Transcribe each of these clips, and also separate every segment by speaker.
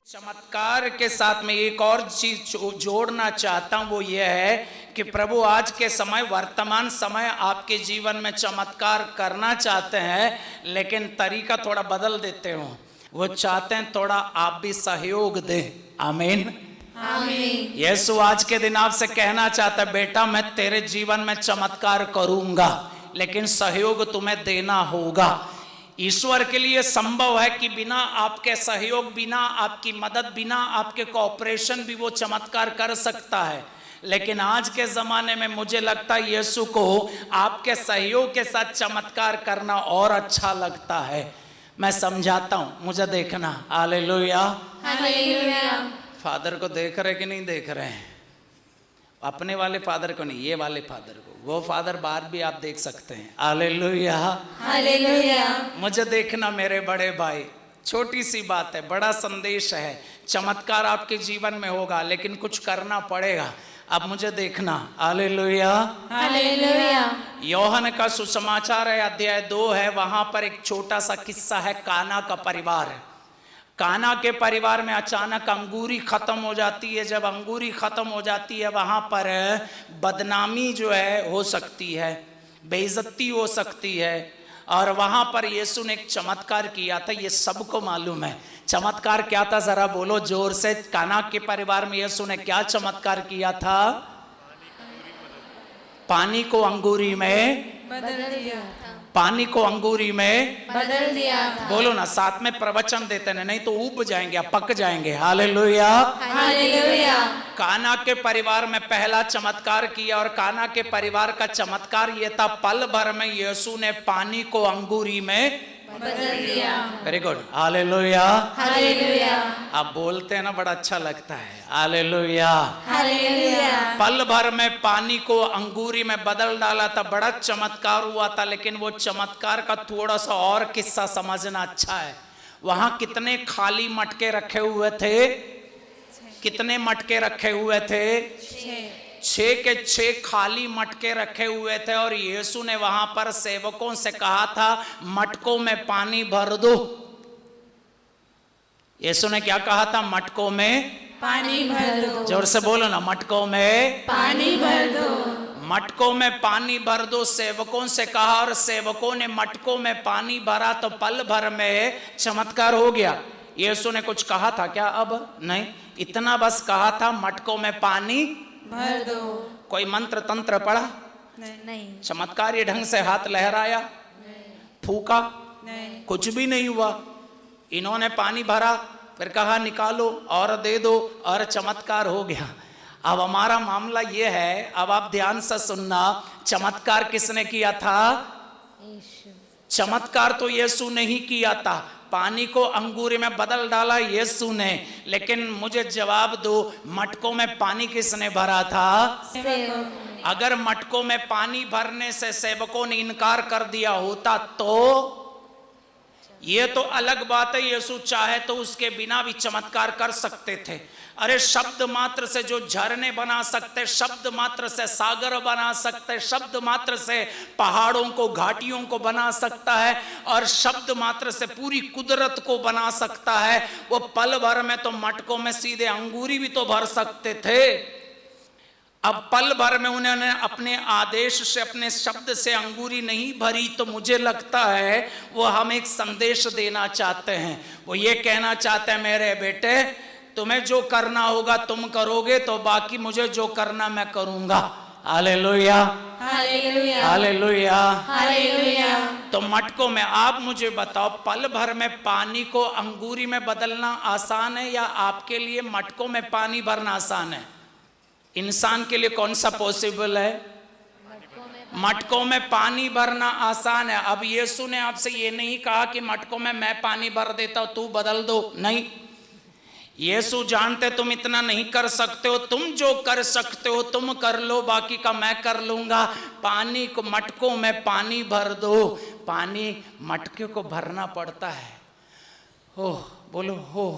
Speaker 1: चमत्कार के साथ में एक और चीज जोड़ना चाहता हूं, वो ये है कि प्रभु आज के समय, वर्तमान समय आपके जीवन में चमत्कार करना चाहते हैं, लेकिन तरीका थोड़ा बदल देते हो। वो चाहते हैं थोड़ा आप भी सहयोग दें। आमीन आमीन। यीशु आज के दिन आपसे कहना चाहता है, बेटा मैं तेरे जीवन में चमत्कार करूंगा, लेकिन सहयोग तुम्हें देना होगा। ईश्वर के लिए संभव है कि बिना आपके सहयोग, बिना आपकी मदद, बिना आपके कोऑपरेशन भी वो चमत्कार कर सकता है। लेकिन आज के ज़माने में मुझे लगता है यीशु को आपके सहयोग के साथ चमत्कार करना और अच्छा लगता है। मैं समझाता हूँ, मुझे देखना। Hallelujah hallelujah. फादर को देख रहे कि नहीं देख रहे हैं? अपने वाले फादर को नहीं, ये वाले फादर को। वो फादर बाहर भी आप देख सकते हैं। Hallelujah hallelujah. मुझे देखना मेरे बड़े भाई, छोटी सी बात है, बड़ा संदेश है। चमत्कार आपके जीवन में होगा, लेकिन कुछ करना पड़ेगा। अब मुझे देखना। Hallelujah hallelujah. यूहन्ना का सुसमाचार है, अध्याय 2 है। वहां पर एक छोटा सा किस्सा है, काना का परिवार है। काना के परिवार में अचानक अंगूरी खत्म हो जाती है। जब अंगूरी खत्म हो जाती है, वहाँ पर बदनामी जो है हो सकती है, बेइज्जती हो सकती है। और वहाँ पर यीशु ने एक चमत्कार किया था, ये सबको मालूम है। चमत्कार क्या था, जरा बोलो जोर से। काना के परिवार में यीशु ने क्या चमत्कार किया था? पानी को अंगूरी में बदल दिया था। पानी को अंगूरी में बदल दिया था। बोलो ना, साथ में प्रवचन देते हैं, नहीं तो उब जाएंगे, पक जाएंगे। Hallelujah hallelujah. काना के परिवार में पहला चमत्कार किया, और काना के परिवार का चमत्कार ये था, पल भर में यीशु ने पानी को अंगूरी में बदल दिया। Very good. Hallelujah hallelujah. आप बोलते हैं ना, बड़ा अच्छा लगता है। Hallelujah hallelujah. पल भर में पानी को अंगूरी में बदल डाला था, बड़ा चमत्कार हुआ था। लेकिन वो चमत्कार का थोड़ा सा और किस्सा समझना अच्छा है। वहां कितने खाली मटके रखे हुए थे? कितने मटके रखे हुए थे? 6 के 6 खाली मटके रखे हुए थे। और यीशु ने वहां पर सेवकों से कहा था, मटकों में पानी भर दो। यीशु ने क्या कहा था? मटकों में पानी भर दो। जोर से बोलो ना, मटकों में पानी भर दो। मटकों में पानी भर दो सेवकों से कहा, और सेवकों ने मटकों में पानी भरा, तो पल भर में चमत्कार हो गया। यीशु ने कुछ कहा था क्या? अब नहीं, इतना बस कहा था, मटकों में पानी भर दो। कोई मंत्र तंत्र पढ़ा? नहीं। चमत्कारी ढंग से हाथ लहराया? फूका? नहीं। कुछ भी नहीं हुआ। इन्होंने पानी भरा, फिर कहा निकालो और दे दो, और चमत्कार हो गया। अब हमारा मामला ये है, अब आप ध्यान से सुनना, चमत्कार किसने किया था? चमत्कार तो यीशु ने ही किया था। पानी को अंगूरी में बदल डाला यीशु ने, लेकिन मुझे जवाब दो, मटकों में पानी किसने भरा था? अगर मटकों में पानी भरने से सेवकों ने इनकार कर दिया होता तो ये तो अलग बात है। यीशु चाहे तो उसके बिना भी चमत्कार कर सकते थे। अरे शब्द मात्र से जो झरने बना सकते, शब्द मात्र से सागर बना सकते, शब्द मात्र से पहाड़ों को, घाटियों को बना सकता है, और शब्द मात्र से पूरी कुदरत को बना सकता है, वो पल भर में तो मटकों में सीधे अंगूरी भी तो भर सकते थे। अब पल भर में उन्होंने अपने आदेश से, अपने शब्द से अंगूरी नहीं भरी, तो मुझे लगता है वो हम एक संदेश देना चाहते हैं। वो ये कहना चाहते हैं, मेरे बेटे तुम्हें जो करना होगा तुम करोगे, तो बाकी मुझे जो करना मैं करूंगा। Hallelujah hallelujah hallelujah hallelujah. तो मटकों में आप मुझे बताओ, पल भर में पानी को अंगूरी में बदलना आसान है, या आपके लिए मटकों में पानी भरना आसान है? इंसान के लिए कौन सा पॉसिबल है? मटकों में पानी भरना आसान है। अब यीशु ने आपसे ये नहीं कहा कि मटकों में मैं पानी भर देता हूं, तू बदल दो। नहीं, यीशु जानते तुम इतना नहीं कर सकते हो, तुम जो कर सकते हो तुम कर लो, बाकी का मैं कर लूंगा। पानी को, मटकों में पानी भर दो। पानी मटके को भरना पड़ता है। हो बोलो, हो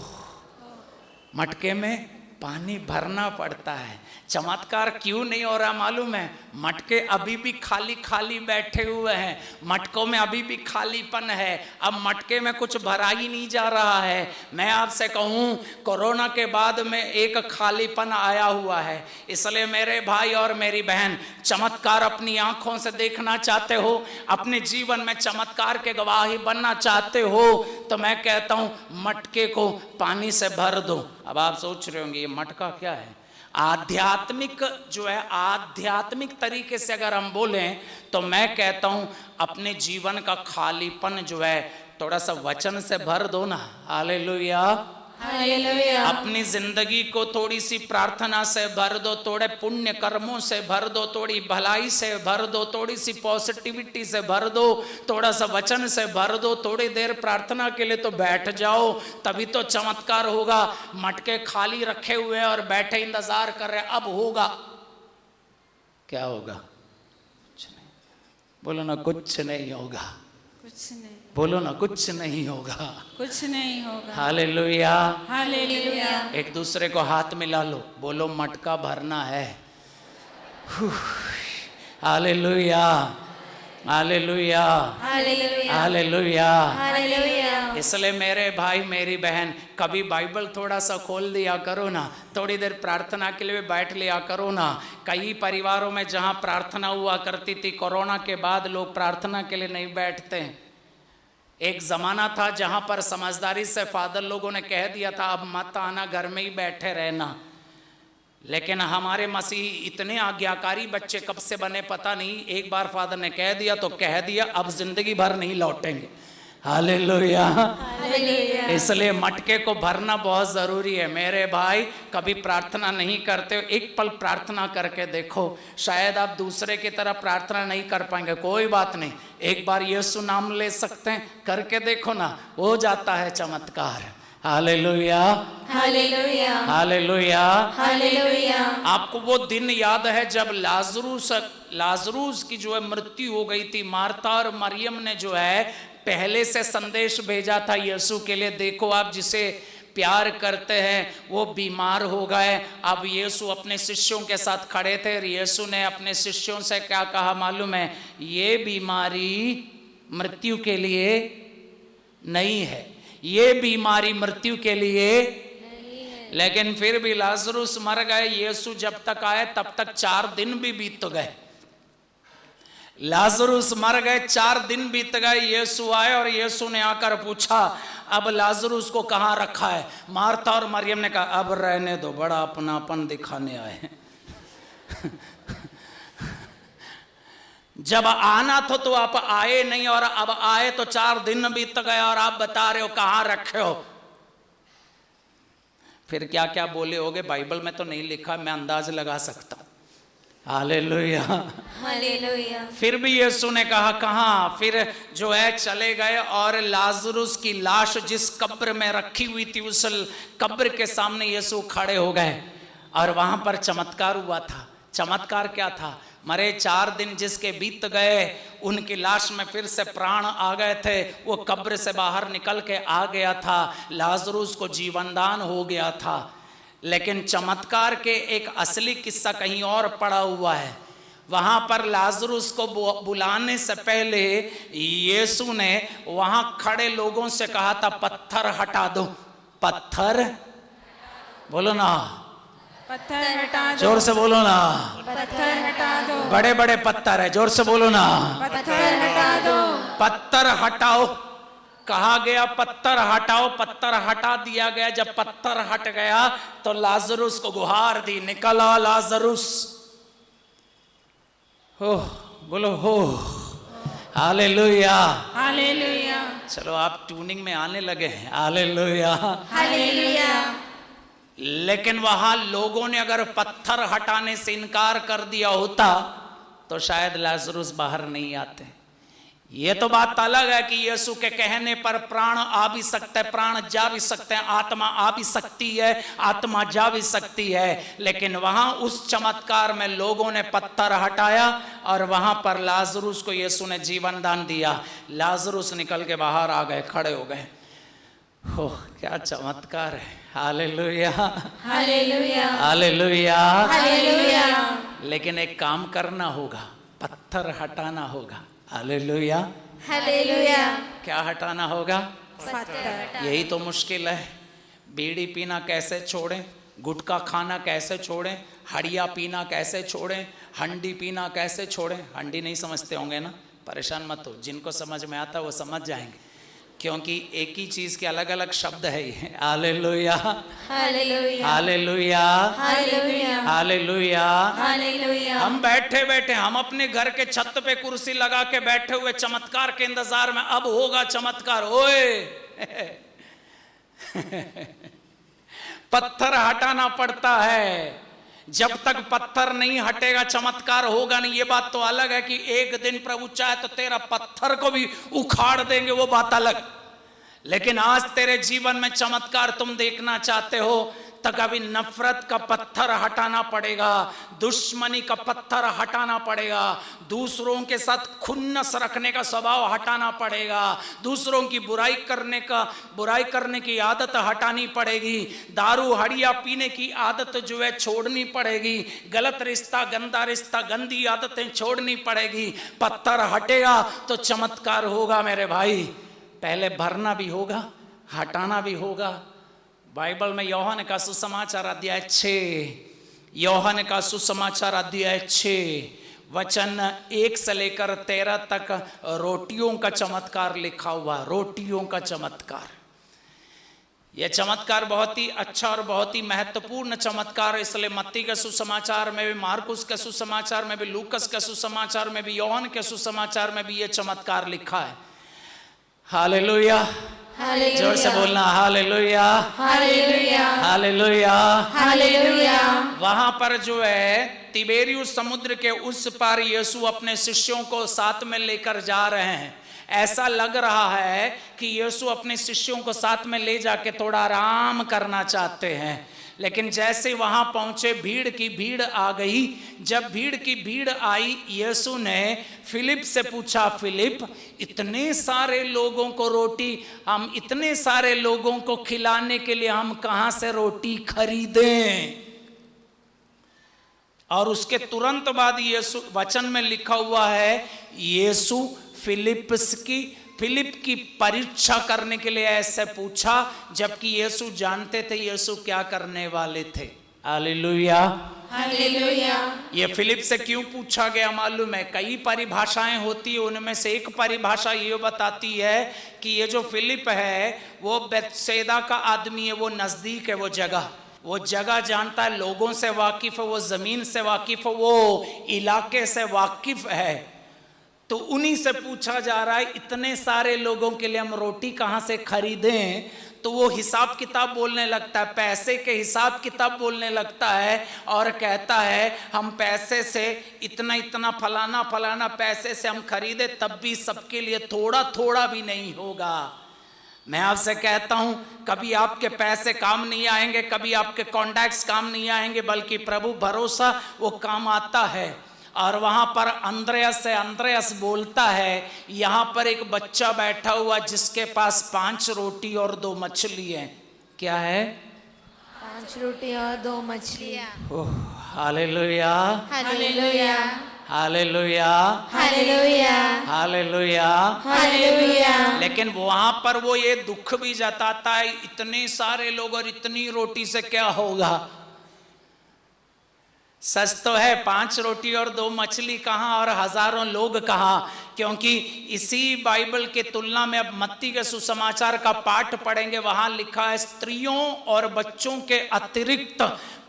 Speaker 1: मटके में पानी भरना पड़ता है। चमत्कार क्यों नहीं हो रहा मालूम है? मटके अभी भी खाली खाली बैठे हुए हैं, मटकों में अभी भी खालीपन है। अब मटके में कुछ भरा ही नहीं जा रहा है। मैं आपसे कहूँ कोरोना के बाद में एक खालीपन आया हुआ है। इसलिए मेरे भाई और मेरी बहन, चमत्कार अपनी आंखों से देखना चाहते हो, अपने जीवन में चमत्कार के गवाही बनना चाहते हो, तो मैं कहता हूँ मटके को पानी से भर दो। अब आप सोच रहे होंगे ये मटका क्या है? आध्यात्मिक जो है, आध्यात्मिक तरीके से अगर हम बोलें तो मैं कहता हूं अपने जीवन का खालीपन जो है थोड़ा सा वचन से भर दो ना। Hallelujah, hallelujah. अपनी जिंदगी को थोड़ी सी प्रार्थना से भर दो, थोड़े पुण्य कर्मों से भर दो, थोड़ी भलाई से भर दो, थोड़ी सी पॉजिटिविटी से भर दो, थोड़ा सा वचन से भर दो। थोड़ी देर प्रार्थना के लिए तो बैठ जाओ, तभी तो चमत्कार होगा। मटके खाली रखे हुए और बैठे इंतजार कर रहे, अब होगा क्या? होगा कुछ नहीं। बोलो ना कुछ नहीं होगा, कुछ नहीं। बोलो ना कुछ नहीं होगा, कुछ नहीं होगा। Hallelujah, hallelujah. एक दूसरे को हाथ मिला लो, बोलो मटका भरना है। Hallelujah, hallelujah, hallelujah, hallelujah. इसलिए मेरे भाई मेरी बहन, कभी बाइबल थोड़ा सा खोल दिया करो ना, थोड़ी देर प्रार्थना के लिए बैठ लिया करो ना। कई परिवारों में जहाँ प्रार्थना हुआ करती थी, कोरोना के बाद लोग प्रार्थना के लिए नहीं बैठते। एक ज़माना था जहाँ पर समझदारी से फादर लोगों ने कह दिया था अब मत आना, घर में ही बैठे रहना। लेकिन हमारे मसीह इतने आज्ञाकारी बच्चे कब से बने पता नहीं, एक बार फादर ने कह दिया तो कह दिया, अब जिंदगी भर नहीं लौटेंगे। Hallelujah, hallelujah. इसलिए मटके को भरना बहुत ज़रूरी है। मेरे भाई, कभी प्रार्थना नहीं करते हो, एक पल प्रार्थना करके देखो। शायद आप दूसरे की तरह प्रार्थना नहीं कर पाएंगे, कोई बात नहीं, एक बार यीशु नाम ले सकते हैं, करके देखो ना, हो जाता है चमत्कार। Hallelujah, hallelujah, hallelujah, hallelujah. आपको वो दिन याद है जब लाजरूस की जो है मृत्यु हो गई थी? मार्था और मरियम ने जो है पहले से संदेश भेजा था यीशु के लिए, देखो आप जिसे प्यार करते हैं वो बीमार हो गए। अब यीशु अपने शिष्यों के साथ खड़े थे, यीशु ने अपने शिष्यों से क्या कहा मालूम है? ये बीमारी मृत्यु के लिए नहीं है, ये बीमारी मृत्यु के लिए नहीं है। लेकिन फिर भी लाजरूस मर गए। यीशु जब तक आए तब तक 4 दिन भी बीत गए। लाजरूस मर गए, 4 दिन बीत गए, यीशु आए और यीशु ने आकर पूछा अब लाजरूस को कहाँ रखा है? मार्था और मरियम ने कहा अब रहने दो, बड़ा अपनापन दिखाने आए हैं। जब आना था तो आप आए नहीं, और अब आए तो 4 दिन बीत गए और आप बता रहे हो कहाँ रखे हो। फिर क्या क्या बोले होगे, बाइबल में तो नहीं लिखा, मैं अंदाज लगा सकता। Hallelujah, hallelujah. फिर भी यीशु ने कहा कहाँ? फिर जो है चले गए और लाजरूस की लाश जिस कब्र में रखी हुई थी उस कब्र के सामने यीशु खड़े हो गए और वहां पर चमत्कार हुआ था। चमत्कार क्या था? मरे 4 दिन जिसके बीत गए, उनकी लाश में फिर से प्राण आ गए थे, वो कब्र से बाहर निकल के आ गया था, लाजरूस को जीवनदान हो गया था। लेकिन चमत्कार के एक असली किस्सा कहीं और पड़ा हुआ है। वहां पर लाजरूस को बुलाने से पहले यीशु ने वहां खड़े लोगों से कहा था पत्थर हटा दो। पत्थर बोलो ना,
Speaker 2: पत्थर हटा दो।
Speaker 1: जोर से बोलो ना,
Speaker 2: पत्थर हटा दो।
Speaker 1: बड़े बड़े पत्थर है, जोर से बोलो ना,
Speaker 2: पत्थर हटा दो।
Speaker 1: पत्थर हटाओ कहा गया, पत्थर हटाओ, पत्थर हटा दिया गया। जब पत्थर हट गया तो लाजरूस को गुहार दी, निकला लाजरूस। हो बोलो हो, हालेलुया,
Speaker 2: हालेलुया।
Speaker 1: चलो आप ट्यूनिंग में आने लगे हैं। Hallelujah,
Speaker 2: hallelujah.
Speaker 1: लेकिन वहां लोगों ने अगर पत्थर हटाने से इनकार कर दिया होता तो शायद लाजरूस बाहर नहीं आते। ये तो बात अलग है कि यीशु के कहने पर प्राण आ भी सकते हैं, प्राण जा भी सकते हैं, आत्मा आ भी सकती है, आत्मा जा भी सकती है। लेकिन वहां उस चमत्कार में लोगों ने पत्थर हटाया और वहां पर लाजरूस को यीशु ने जीवन दान दिया। लाजरूस निकल के बाहर आ गए, खड़े हो गए। हो क्या चमत्कार है। Hallelujah,
Speaker 2: hallelujah,
Speaker 1: hallelujah.
Speaker 2: हालेलुया,
Speaker 1: लेकिन एक काम करना होगा, पत्थर हटाना होगा। हालेलुया।
Speaker 2: हालेलुया।
Speaker 1: क्या हटाना होगा?
Speaker 2: पत्थर।
Speaker 1: यही तो मुश्किल है। बीड़ी पीना कैसे छोड़ें, गुटखा खाना कैसे छोड़ें, हड़िया पीना कैसे छोड़ें, हंडी पीना कैसे छोड़ें। हंडी नहीं समझते होंगे ना, परेशान मत हो, जिनको समझ में आता वो समझ जाएंगे, क्योंकि एक ही चीज के अलग अलग शब्द है ये। Hallelujah,
Speaker 2: hallelujah,
Speaker 1: hallelujah,
Speaker 2: hallelujah,
Speaker 1: hallelujah.
Speaker 2: Hallelujah.
Speaker 1: हम बैठे बैठे, हम अपने घर के छत पे कुर्सी लगा के बैठे हुए चमत्कार के इंतजार में, अब होगा चमत्कार। ओए पत्थर हटाना पड़ता है। जब तक पत्थर नहीं हटेगा चमत्कार होगा नहीं। ये बात तो अलग है कि एक दिन प्रभु चाहे तो तेरा पत्थर को भी उखाड़ देंगे, वो बात अलग। लेकिन आज तेरे जीवन में चमत्कार तुम देखना चाहते हो तो कभी नफरत का पत्थर हटाना पड़ेगा, दुश्मनी का पत्थर हटाना पड़ेगा, दूसरों के साथ खुन्नस रखने का स्वभाव हटाना पड़ेगा, दूसरों की बुराई करने की आदत हटानी पड़ेगी, दारू हड़िया पीने की आदत जो है छोड़नी पड़ेगी, गलत रिश्ता, गंदा रिश्ता, गंदी आदतें छोड़नी पड़ेगी। पत्थर हटेगा तो चमत्कार होगा मेरे भाई। पहले भरना भी होगा, हटाना भी होगा। बाइबल में यूहन्ना का सुसमाचार अध्याय 6, यूहन्ना का सुसमाचार अध्याय 6 वचन 1 से लेकर 13 तक रोटियों का चमत्कार लिखा हुआ। रोटियों का चमत्कार, यह चमत्कार बहुत ही अच्छा और बहुत ही महत्वपूर्ण चमत्कार है। इसलिए मत्ती के सुसमाचार में भी, मार्कुस के सुसमाचार में भी, लूकस के सुसमाचार में भी, यूहन्ना के सुसमाचार में भी यह चमत्कार लिखा है। हालेलुया, जोर से बोलना हालेलुया,
Speaker 2: हालेलुया,
Speaker 1: हालेलुया,
Speaker 2: हालेलुया।
Speaker 1: वहां पर जो है तिबेरियुस समुद्र के उस पार यीशु अपने शिष्यों को साथ में लेकर जा रहे हैं। ऐसा लग रहा है कि यीशु अपने शिष्यों को साथ में ले जाके थोड़ा आराम करना चाहते हैं, लेकिन जैसे वहां पहुंचे भीड़ की भीड़ आ गई। जब भीड़ की भीड़ आई, यीशु ने फिलिप से पूछा, फिलिप इतने सारे लोगों को रोटी, हम इतने सारे लोगों को खिलाने के लिए हम कहां से रोटी खरीदें? और उसके तुरंत बाद यीशु, वचन में लिखा हुआ है, यीशु फिलिप की परीक्षा करने के लिए ऐसे पूछा, जबकि यीशु जानते थे यीशु क्या करने वाले थे। Hallelujah,
Speaker 2: hallelujah.
Speaker 1: ये फिलिप से क्यों पूछा गया मालूम है? कई परिभाषाएं होती है, उनमें से एक परिभाषा ये बताती है कि ये जो फिलिप है वो बेतसैदा का आदमी है, वो नजदीक है, वो जगह जानता है, लोगों से वाकिफ है, वो जमीन से वाकिफ है, वो इलाके से वाकिफ है। तो उन्हीं से पूछा जा रहा है, इतने सारे लोगों के लिए हम रोटी कहां से खरीदें? तो वो हिसाब किताब बोलने लगता है, पैसे के हिसाब किताब बोलने लगता है और कहता है हम पैसे से इतना इतना फलाना फलाना पैसे से हम खरीदे, तब भी सबके लिए थोड़ा थोड़ा भी नहीं होगा। मैं आपसे कहता हूं, कभी आपके पैसे काम नहीं आएंगे, कभी आपके कॉन्टैक्ट्स काम नहीं आएंगे, बल्कि प्रभु भरोसा वो काम आता है। और वहां पर अंद्रयास बोलता है, यहां पर एक बच्चा बैठा हुआ जिसके पास 5 रोटी और 2 मछली है। क्या है?
Speaker 2: 5 रोटी और 2 मछलियाँ।
Speaker 1: ओह, hallelujah,
Speaker 2: hallelujah,
Speaker 1: hallelujah,
Speaker 2: hallelujah,
Speaker 1: hallelujah,
Speaker 2: hallelujah.
Speaker 1: लेकिन वहां पर वो ये दुख भी जताता है, इतने सारे लोग और इतनी रोटी से क्या होगा? सच तो है, 5 रोटी और 2 मछली कहाँ और हजारों लोग कहाँ? क्योंकि इसी बाइबल के तुलना में अब मत्ती के सुसमाचार का पाठ पढ़ेंगे, वहां लिखा है स्त्रियों और बच्चों के अतिरिक्त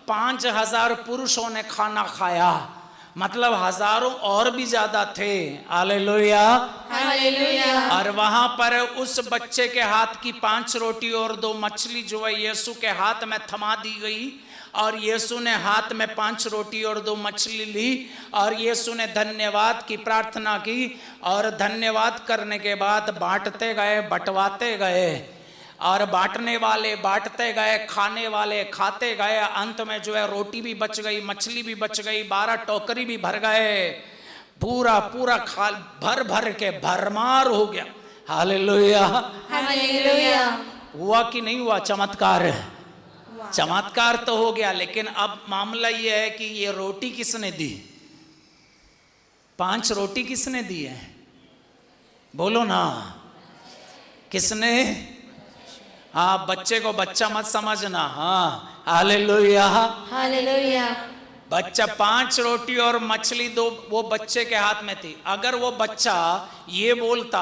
Speaker 1: 5000 पुरुषों ने खाना खाया। मतलब हजारों और भी ज्यादा थे। Hallelujah,
Speaker 2: hallelujah.
Speaker 1: और वहां पर उस बच्चे के हाथ की 5 रोटी और 2 मछली जो है यीशु के हाथ में थमा दी गई, और यीशु ने हाथ में 5 रोटी और 2 मछली ली और यीशु ने धन्यवाद की प्रार्थना की, और धन्यवाद करने के बाद बांटते गए, बंटवाते गए, और बांटने वाले बांटते गए, खाने वाले खाते गए। अंत में जो है रोटी भी बच गई, मछली भी बच गई, 12 टोकरी भी भर गए, पूरा खा भर भर के भरमार हो गया। Hallelujah,
Speaker 2: hallelujah.
Speaker 1: हुआ कि नहीं हुआ चमत्कार? चमत्कार तो हो गया, लेकिन अब मामला ये है कि ये रोटी किसने दी? 5 रोटी किसने दी है? बोलो ना, किसने? हाँ, बच्चे को बच्चा मत समझना। हाँ, हालेलुया,
Speaker 2: हालेलुया।
Speaker 1: बच्चा 5 रोटी और मछली 2 वो बच्चे के हाथ में थी। अगर वो बच्चा ये बोलता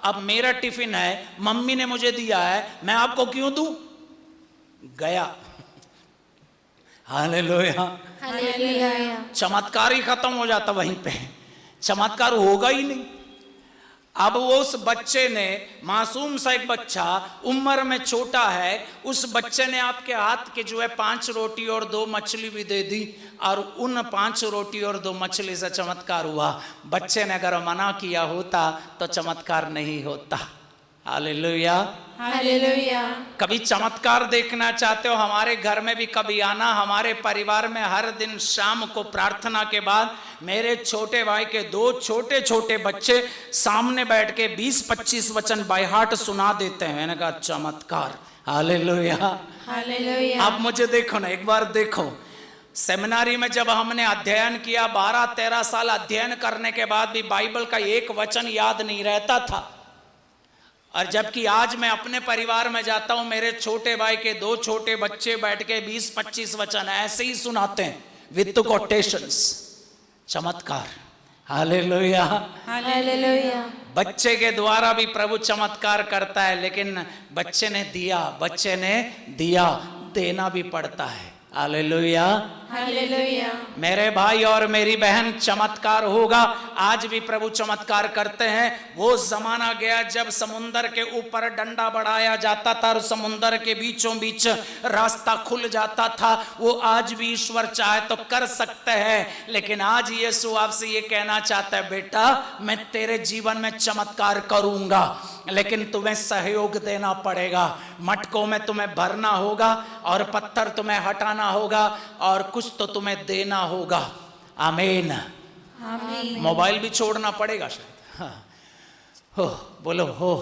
Speaker 1: अब मेरा टिफिन है, मम्मी ने मुझे दिया है, मैं आपको क्यों दूं? गया। Hallelujah,
Speaker 2: hallelujah.
Speaker 1: चमत्कार ही खत्म हो जाता वहीं पे, चमत्कार होगा ही नहीं। अब वो उस बच्चे ने, मासूम सा एक बच्चा, उम्र में छोटा है, उस बच्चे ने आपके हाथ के जो है 5 रोटी और 2 मछली भी दे दी, और उन 5 रोटी और 2 मछली से चमत्कार हुआ। बच्चे ने अगर मना किया होता तो चमत्कार नहीं होता। Hallelujah,
Speaker 2: hallelujah.
Speaker 1: कभी चमत्कार देखना चाहते हो, हमारे घर में भी कभी आना। हमारे परिवार में हर दिन शाम को प्रार्थना के बाद मेरे छोटे भाई के 2 छोटे छोटे बच्चे सामने बैठ के 20-25 वचन बाय हार्ट सुना देते हैं। मैंने कहा चमत्कार। Hallelujah,
Speaker 2: hallelujah.
Speaker 1: अब मुझे देखो ना, एक बार देखो, सेमिनारी में जब हमने अध्ययन किया, 12-13 साल अध्ययन करने के बाद भी बाइबल का एक वचन याद नहीं रहता था। और जबकि आज मैं अपने परिवार में जाता हूं, मेरे छोटे भाई के 2 छोटे बच्चे बैठ के 20-25 वचन ऐसे ही सुनाते हैं विद कोटेशंस। चमत्कार। Hallelujah,
Speaker 2: hallelujah.
Speaker 1: बच्चे के द्वारा भी प्रभु चमत्कार करता है, लेकिन बच्चे ने दिया, देना भी पड़ता है। Hallelujah,
Speaker 2: hallelujah.
Speaker 1: मेरे भाई और मेरी बहन, चमत्कार होगा। आज भी प्रभु चमत्कार करते हैं। वो जमाना गया जब समुंदर के ऊपर डंडा बढ़ाया जाता था और समुंदर के बीचों बीच रास्ता खुल जाता था। वो आज भी ईश्वर चाहे तो कर सकते हैं, लेकिन आज यीशु आपसे ये कहना चाहता है, बेटा मैं तेरे जीवन में चमत्कार करूंगा, लेकिन तुम्हें सहयोग देना पड़ेगा। मटकों में तुम्हें भरना होगा और पत्थर तुम्हें हटाना होगा और कुछ तो तुम्हें देना होगा। आमीन।
Speaker 2: आमीन।
Speaker 1: मोबाइल भी छोड़ना पड़ेगा शायद। हाँ। हो बोलो, हो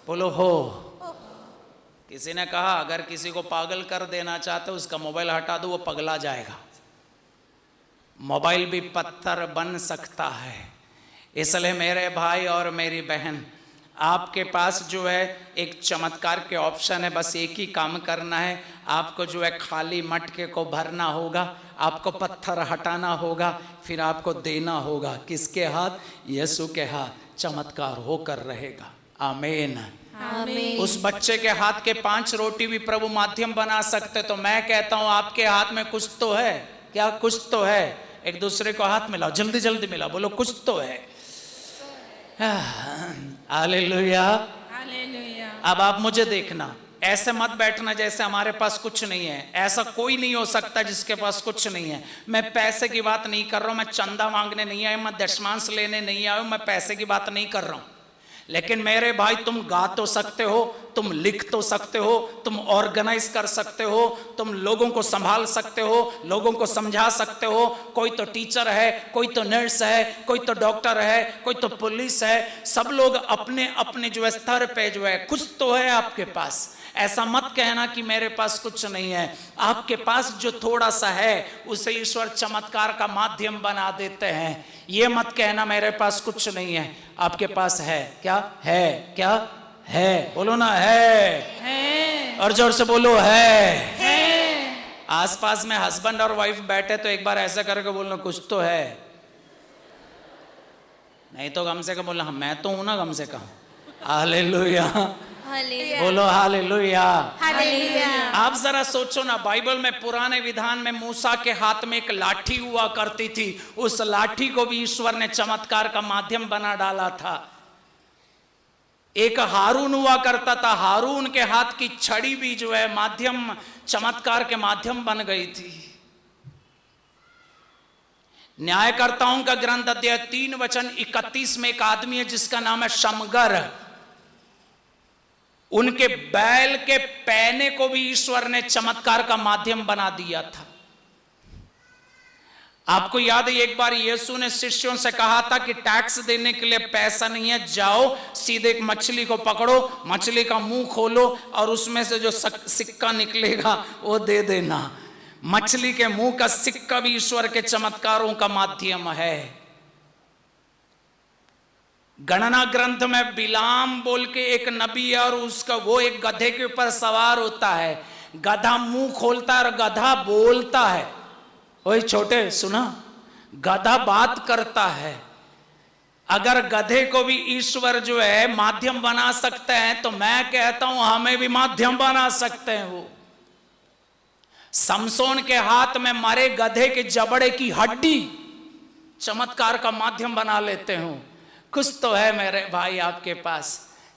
Speaker 1: बोलो, हो। किसी ने कहा अगर किसी को पागल कर देना चाहते हो उसका मोबाइल हटा दो, वो पगला जाएगा। मोबाइल भी पत्थर बन सकता है। इसलिए मेरे भाई और मेरी बहन, आपके पास जो है एक चमत्कार के ऑप्शन है। बस एक ही काम करना है, आपको जो है खाली मटके को भरना होगा, आपको पत्थर हटाना होगा, फिर आपको देना होगा। किसके हाथ? यीशु के हाथ। चमत्कार होकर रहेगा। आमीन।
Speaker 2: आमीन।
Speaker 1: उस बच्चे के हाथ के 5 रोटी भी प्रभु माध्यम बना सकते। तो मैं कहता हूं आपके हाथ में कुछ तो है। क्या कुछ तो है? एक दूसरे को हाथ मिलाओ, जल्दी जल्दी मिलाओ, बोलो कुछ तो है। Hallelujah,
Speaker 2: hallelujah.
Speaker 1: अब आप मुझे देखना, ऐसे मत बैठना जैसे हमारे पास कुछ नहीं है। ऐसा कोई नहीं हो सकता जिसके पास कुछ नहीं है। मैं पैसे की बात नहीं कर रहा हूं, मैं चंदा मांगने नहीं आया, मैं दशमांश लेने नहीं आया हूं, मैं पैसे की बात नहीं कर रहा हूं। लेकिन मेरे भाई, तुम गा तो सकते हो, तुम लिख तो सकते हो, तुम ऑर्गेनाइज कर सकते हो, तुम लोगों को संभाल सकते हो, लोगों को समझा सकते हो। कोई तो टीचर है, कोई तो नर्स है, कोई तो डॉक्टर है, कोई तो पुलिस है। सब लोग अपने अपने जो स्तर पे जो है कुछ तो है आपके पास। ऐसा मत कहना कि मेरे पास कुछ नहीं है। आपके पास जो थोड़ा सा है उसे ईश्वर चमत्कार का माध्यम बना देते हैं। ये मत कहना मेरे पास कुछ नहीं है। आपके पास है। क्या है? क्या है? बोलो ना, है। और जोर से बोलो, है। आसपास में हस्बैंड और वाइफ बैठे तो एक बार ऐसा करके बोलना कुछ तो है। नहीं तो कम से कम बोलना मैं तो हूं ना, कम से कम। हालेलुया, बोलो हालेलुया।
Speaker 2: हालेलुया।
Speaker 1: आप जरा सोचो ना, बाइबल में पुराने विधान में मूसा के हाथ में एक लाठी हुआ करती थी। उस लाठी को भी ईश्वर ने चमत्कार का माध्यम बना डाला था। एक हारून हुआ करता था, हारून के हाथ की छड़ी भी जो है माध्यम, चमत्कार के माध्यम बन गई थी। न्यायकर्ताओं का ग्रंथ अध्याय 3 वचन 31 में एक आदमी है जिसका नाम है शमगर। उनके बैल के पैने को भी ईश्वर ने चमत्कार का माध्यम बना दिया था। आपको याद है एक बार यीशु ने शिष्यों से कहा था कि टैक्स देने के लिए पैसा नहीं है, जाओ सीधे एक मछली को पकड़ो, मछली का मुंह खोलो और उसमें से जो सिक्का निकलेगा वो दे देना। मछली के मुंह का सिक्का भी ईश्वर के चमत्कारों का माध्यम है। गणना ग्रंथ में बिलाम बोल के एक नबी है और उसका वो एक गधे के ऊपर सवार होता है। गधा मुंह खोलता है और गधा बोलता है। ओए छोटे सुना, गधा बात करता है। अगर गधे को भी ईश्वर जो है माध्यम बना सकते हैं तो मैं कहता हूं हमें भी माध्यम बना सकते हैं। वो समसोन के हाथ में मरे गधे के जबड़े की हड्डी चमत्कार का माध्यम बना लेते हो। कुछ तो है मेरे भाई आपके पास,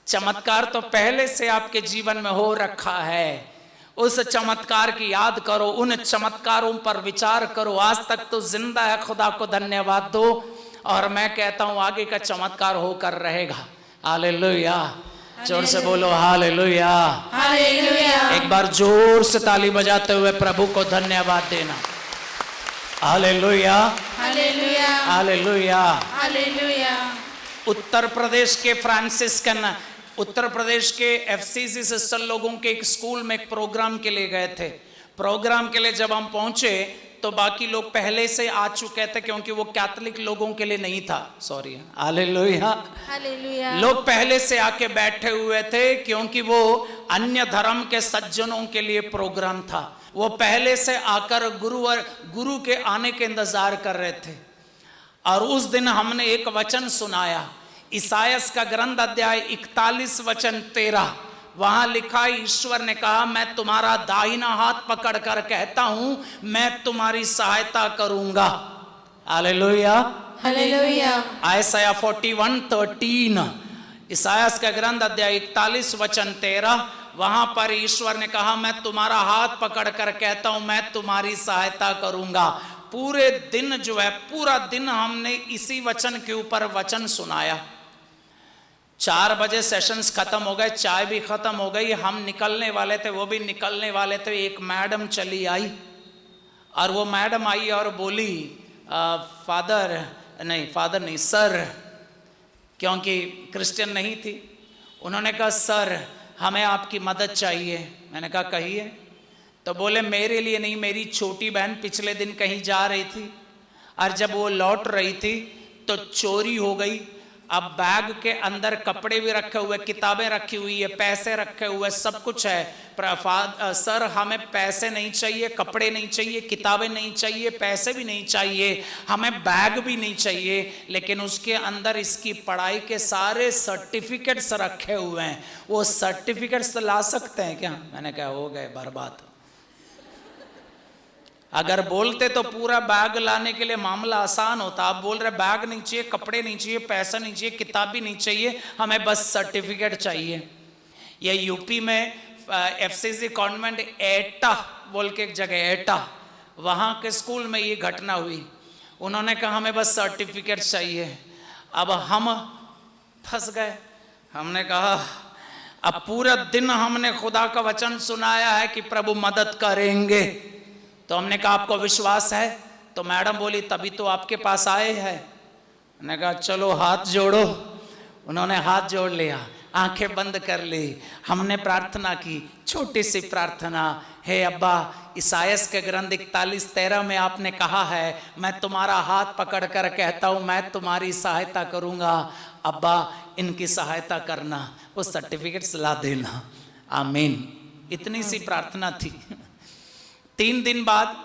Speaker 1: चमत्कार तो पहले से आपके जीवन में हो रखा है। उस चमत्कार की याद करो, उन चमत्कारों पर विचार करो। आज तक तो जिंदा है, खुदा को धन्यवाद दो। और मैं कहता हूं आगे का चमत्कार होकर रहेगा। हालेलुया, जोर से बोलो हालेलुया।
Speaker 2: हालेलुया।
Speaker 1: एक बार जोर से ताली बजाते हुए प्रभु को धन्यवाद देना। Hallelujah,
Speaker 2: hallelujah,
Speaker 1: hallelujah.
Speaker 2: Hallelujah.
Speaker 1: Uttar Pradesh के फ्रांसिस्कन, उत्तर प्रदेश के एफसीसी सिस्टर लोगों के एक स्कूल में एक प्रोग्राम के लिए गए थे। प्रोग्राम के लिए जब हम पहुंचे तो बाकी लोग पहले से आ चुके थे, क्योंकि वो कैथोलिक लोगों के लिए नहीं था। Sorry, hallelujah,
Speaker 2: hallelujah.
Speaker 1: लोग पहले से आके बैठे हुए थे क्योंकि वो अन्य धर्म के सज्जनों के लिए प्रोग्राम था। वो पहले से आकर गुरु के आने के इंतजार कर रहे थे। और उस दिन हमने एक वचन सुनाया, ईसायास का ग्रंथ अध्याय 41 वचन 13। वहां लिखा, ईश्वर ने कहा मैं तुम्हारा दाहिना हाथ पकड़कर कहता हूं मैं तुम्हारी सहायता करूंगा। Hallelujah,
Speaker 2: hallelujah.
Speaker 1: आयसाया 41:13, ईसायास का ग्रंथ अध्याय 41 वचन 13। वहां पर ईश्वर ने कहा मैं तुम्हारा हाथ पकड़कर कहता हूं मैं तुम्हारी सहायता करूंगा। पूरे दिन जो है, पूरा दिन हमने इसी वचन के ऊपर वचन सुनाया। 4 बजे सेशंस खत्म हो गए, चाय भी खत्म हो गई, हम निकलने वाले थे, वो भी निकलने वाले थे। एक मैडम चली आई और वो मैडम आई और बोली फादर नहीं सर, क्योंकि क्रिश्चियन नहीं थी। उन्होंने कहा सर हमें आपकी मदद चाहिए। मैंने कहा कहिए। तो बोले मेरे लिए नहीं, मेरी छोटी बहन पिछले दिन कहीं जा रही थी और जब वो लौट रही थी तो चोरी हो गई। अब बैग के अंदर कपड़े भी रखे हुए, किताबें रखी हुई है, पैसे रखे हुए, सब कुछ है। सर हमें पैसे नहीं चाहिए, कपड़े नहीं चाहिए, किताबें नहीं चाहिए, पैसे भी नहीं चाहिए, हमें बैग भी नहीं चाहिए, लेकिन उसके अंदर इसकी पढ़ाई के सारे सर्टिफिकेट्स रखे हुए हैं। वो सर्टिफिकेट्स ला सकते हैं क्या? मैंने कहा हो गए बर्बाद। अगर बोलते तो पूरा बैग लाने के लिए मामला आसान होता। आप बोल रहे बैग नहीं चाहिए, कपड़े नहीं चाहिए, पैसा नहीं चाहिए, किताब भी नहीं चाहिए, हमें बस सर्टिफिकेट चाहिए। ये यूपी में एफसीसी कॉन्वेंट एटा बोल के एक जगह, एटा, वहाँ के स्कूल में ये घटना हुई। उन्होंने कहा हमें बस सर्टिफिकेट चाहिए। अब हम फंस गए। हमने कहा अब पूरा दिन हमने खुदा का वचन सुनाया है कि प्रभु मदद करेंगे। तो हमने कहा आपको विश्वास है? तो मैडम बोली तभी तो आपके पास आए हैं। मैंने कहा चलो हाथ जोड़ो। उन्होंने हाथ जोड़ लिया, आंखें बंद कर ली, हमने प्रार्थना की, छोटी सी प्रार्थना। हे अब्बा, ईसायास के ग्रंथ 41:13 में आपने कहा है मैं तुम्हारा हाथ पकड़ कर कहता हूँ मैं तुम्हारी सहायता करूँगा। अब्बा इनकी सहायता करना, वो सर्टिफिकेट्स ला देना। आमीन। इतनी सी प्रार्थना थी। 3 दिन बाद,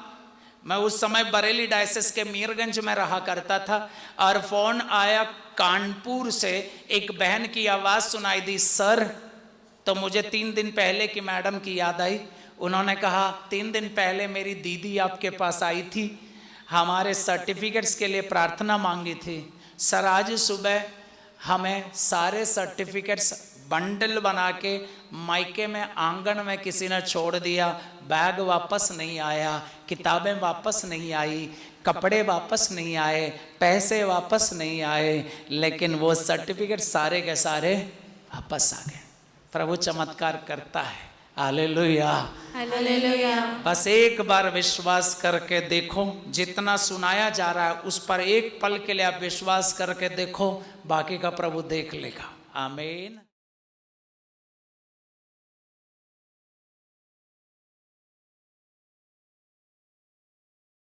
Speaker 1: मैं उस समय बरेली डायसिस के मीरगंज में रहा करता था और फोन आया कानपुर से, एक बहन की आवाज़ सुनाई दी सर। तो मुझे 3 दिन पहले की मैडम की याद आई। उन्होंने कहा 3 दिन पहले मेरी दीदी आपके पास आई थी, हमारे सर्टिफिकेट्स के लिए प्रार्थना मांगी थी। सर आज सुबह हमें सारे सर्टिफिकेट्स बंडल बना के मायके में आंगन में किसी ने छोड़ दिया। बैग वापस नहीं आया, किताबें वापस नहीं आई, कपड़े वापस नहीं आए, पैसे वापस नहीं आए, लेकिन वो सर्टिफिकेट सारे के सारे वापस आ गए। प्रभु चमत्कार करता है। हालेलुया।
Speaker 2: हालेलुया।
Speaker 1: बस एक बार विश्वास करके देखो, जितना सुनाया जा रहा है उस पर एक पल के लिए आप विश्वास करके देखो, बाकी का प्रभु देख लेगा। आमीन।